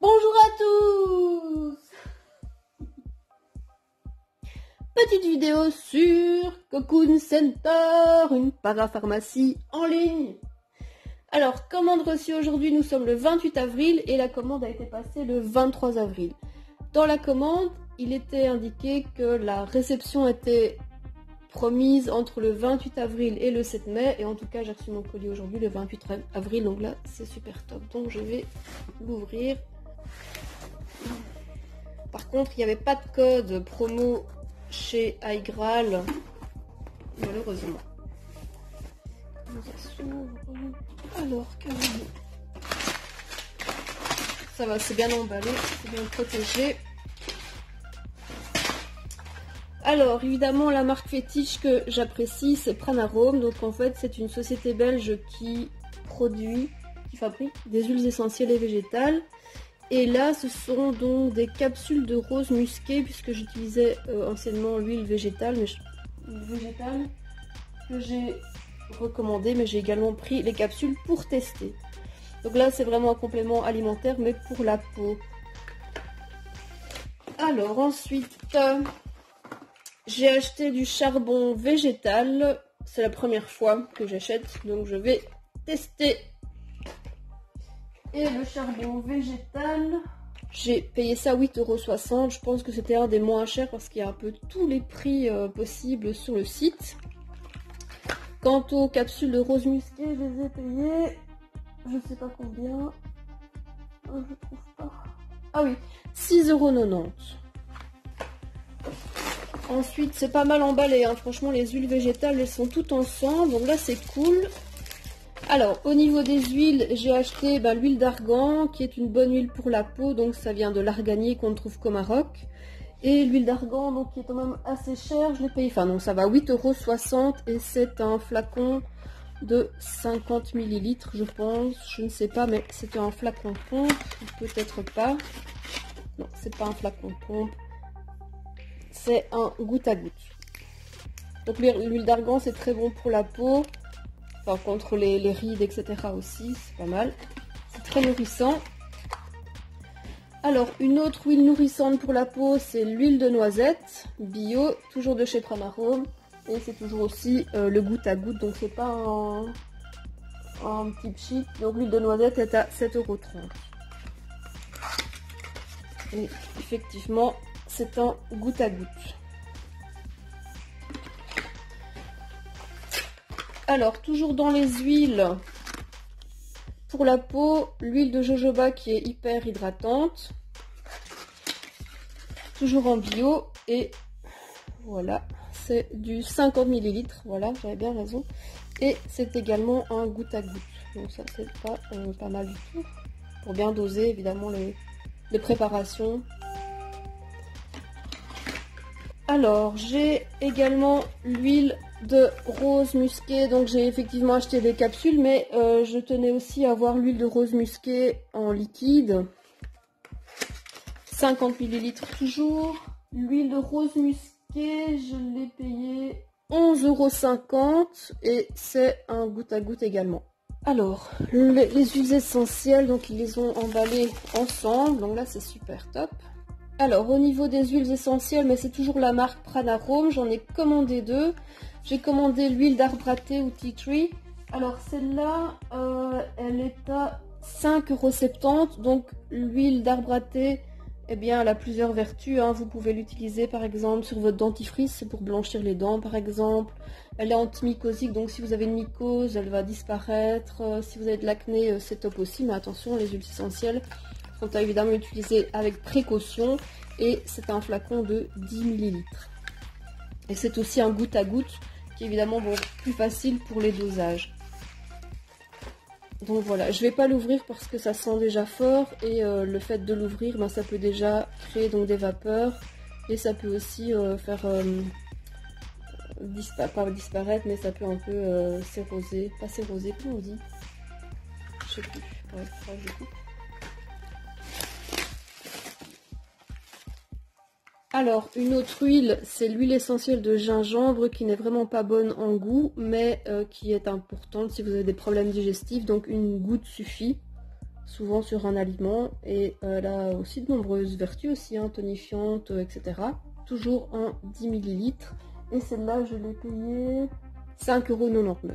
Bonjour à tous! Petite vidéo sur Cocoon Center, une parapharmacie en ligne. Alors, commande reçue aujourd'hui, nous sommes le 28 avril et la commande a été passée le 23 avril. Dans la commande, il était indiqué que la réception était promise entre le 28 avril et le 7 mai. Et en tout cas, j'ai reçu mon colis aujourd'hui le 28 avril, donc là, c'est super top. Donc, je vais l'ouvrir. Par contre, il n'y avait pas de code promo chez iGraal, malheureusement. Alors, carrément. Ça va, c'est bien emballé, c'est bien protégé. Alors, évidemment, la marque fétiche que j'apprécie, c'est Pranarome. Donc, en fait, c'est une société belge qui fabrique des huiles essentielles et végétales. Et là, ce sont donc des capsules de rose musqué, puisque j'utilisais anciennement l'huile végétale, que j'ai recommandé, mais j'ai également pris les capsules pour tester. Donc là, c'est vraiment un complément alimentaire, mais pour la peau. Alors, ensuite, j'ai acheté du charbon végétal. C'est la première fois que j'achète, donc je vais tester. Et le charbon végétal, j'ai payé ça 8,60 €. Je pense que c'était un des moins chers parce qu'il y a un peu tous les prix possibles sur le site. Quant aux capsules de rose musqué, je les ai payées, je sais pas combien. Je trouve pas. Ah oui, 6,90 €. Ensuite, c'est pas mal emballé, hein. Franchement, les huiles végétales, elles sont toutes ensemble. Donc là, c'est cool. Alors, au niveau des huiles, j'ai acheté l'huile d'argan, qui est une bonne huile pour la peau. Donc, ça vient de l'arganier qu'on trouve qu'au Maroc. Et l'huile d'argan, donc, qui est quand même assez chère, je l'ai payé. Enfin, non, ça va, 8,60 € et c'est un flacon de 50 ml, je pense. Je ne sais pas, mais c'était un flacon pompe. Peut-être pas. Non, c'est pas un flacon pompe. C'est un goutte à goutte. Donc, l'huile d'argan, c'est très bon pour la peau. Enfin, contre les rides, etc. aussi, c'est pas mal. C'est très nourrissant. Alors, une autre huile nourrissante pour la peau, c'est l'huile de noisette bio, toujours de chez Pranarome. Et c'est toujours aussi le goutte à goutte, donc c'est pas un petit cheap. Donc l'huile de noisette est à 7,30 €. Et effectivement, c'est un goutte à goutte. Alors, toujours dans les huiles, pour la peau, l'huile de jojoba qui est hyper hydratante. Toujours en bio. Et voilà, c'est du 50 ml. Voilà, j'avais bien raison. Et c'est également un goutte à goutte. Donc ça, c'est pas mal du tout. Pour bien doser, évidemment, les préparations. Alors, j'ai également l'huile de rose musqué, donc j'ai effectivement acheté des capsules, mais je tenais aussi à avoir l'huile de rose musqué en liquide. 50 ml toujours. L'huile de rose musqué, je l'ai payé 11,50 € et c'est un goutte à goutte également. Alors, les huiles essentielles, donc ils les ont emballées ensemble, donc là c'est super top. Alors, au niveau des huiles essentielles, mais c'est toujours la marque Pranarome, j'en ai commandé deux. J'ai commandé l'huile d'arbre à thé ou tea tree. Alors, celle-là, elle est à 5,70 €. Donc, l'huile d'arbre à thé, eh bien, elle a plusieurs vertus, hein. Vous pouvez l'utiliser, par exemple, sur votre dentifrice, c'est pour blanchir les dents, par exemple. Elle est antimycosique, donc si vous avez une mycose, elle va disparaître. Si vous avez de l'acné, c'est top aussi. Mais attention, les huiles essentielles sont à évidemment utiliser avec précaution. Et c'est un flacon de 10 ml. Et c'est aussi un goutte à goutte qui est évidemment plus facile pour les dosages. Donc voilà, je vais pas l'ouvrir parce que ça sent déjà fort. Et le fait de l'ouvrir, ça peut déjà créer donc des vapeurs. Et ça peut aussi faire pas disparaître, mais ça peut un peu s'éroser. Pas s'éroser, comment on dit? Je sais plus. Bref, je coupe. Alors, une autre huile, c'est l'huile essentielle de gingembre qui n'est vraiment pas bonne en goût, mais qui est importante si vous avez des problèmes digestifs. Donc, une goutte suffit. souvent sur un aliment. Et elle a aussi de nombreuses vertus aussi, hein, tonifiantes, etc. Toujours en 10 ml. Et celle-là, je l'ai payée 5,99 €.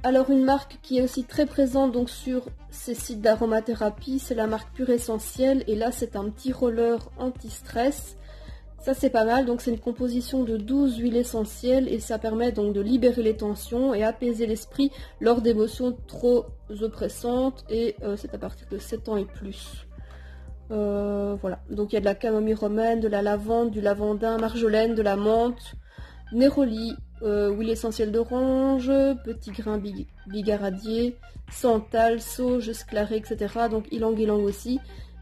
Alors une marque qui est aussi très présente donc sur ces sites d'aromathérapie, c'est la marque Pure Essentielle. Et là, c'est un petit roller anti-stress. Ça c'est pas mal, donc c'est une composition de 12 huiles essentielles et ça permet donc de libérer les tensions et apaiser l'esprit lors d'émotions trop oppressantes et c'est à partir de 7 ans et plus. Voilà, donc il y a de la camomille romaine, de la lavande, du lavandin, marjolaine, de la menthe, néroli, huile essentielle d'orange, petit grain bigaradier, santal, sauge, sclaré, etc. Donc ylang-ylang aussi.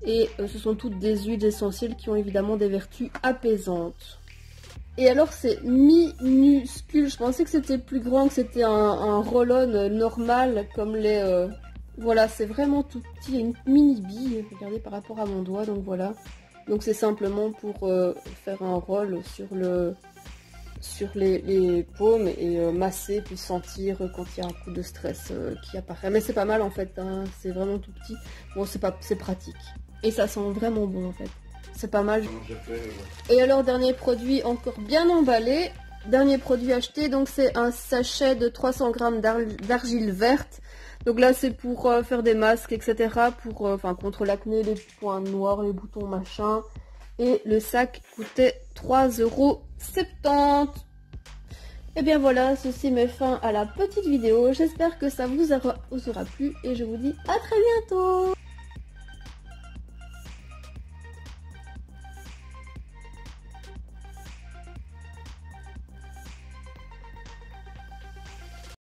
Et ce sont toutes des huiles essentielles qui ont évidemment des vertus apaisantes. Et alors c'est minuscule, je pensais que c'était plus grand, que c'était un roll-on normal comme les... Voilà, c'est vraiment tout petit, il y a une mini bille, regardez par rapport à mon doigt, donc voilà. Donc c'est simplement pour faire un roll sur les paumes et masser puis sentir quand il y a un coup de stress qui apparaît. Mais c'est pas mal en fait, hein, c'est vraiment tout petit. Bon, c'est pratique. Et ça sent vraiment bon en fait. C'est pas mal. Et alors, dernier produit encore bien emballé. Dernier produit acheté, donc c'est un sachet de 300 g d'argile verte. Donc là, c'est pour faire des masques, etc. Pour, contre l'acné, les points noirs, les boutons, machin. Et le sac coûtait 3,70 €. Et bien voilà, ceci met fin à la petite vidéo. J'espère que ça vous aura plu et je vous dis à très bientôt.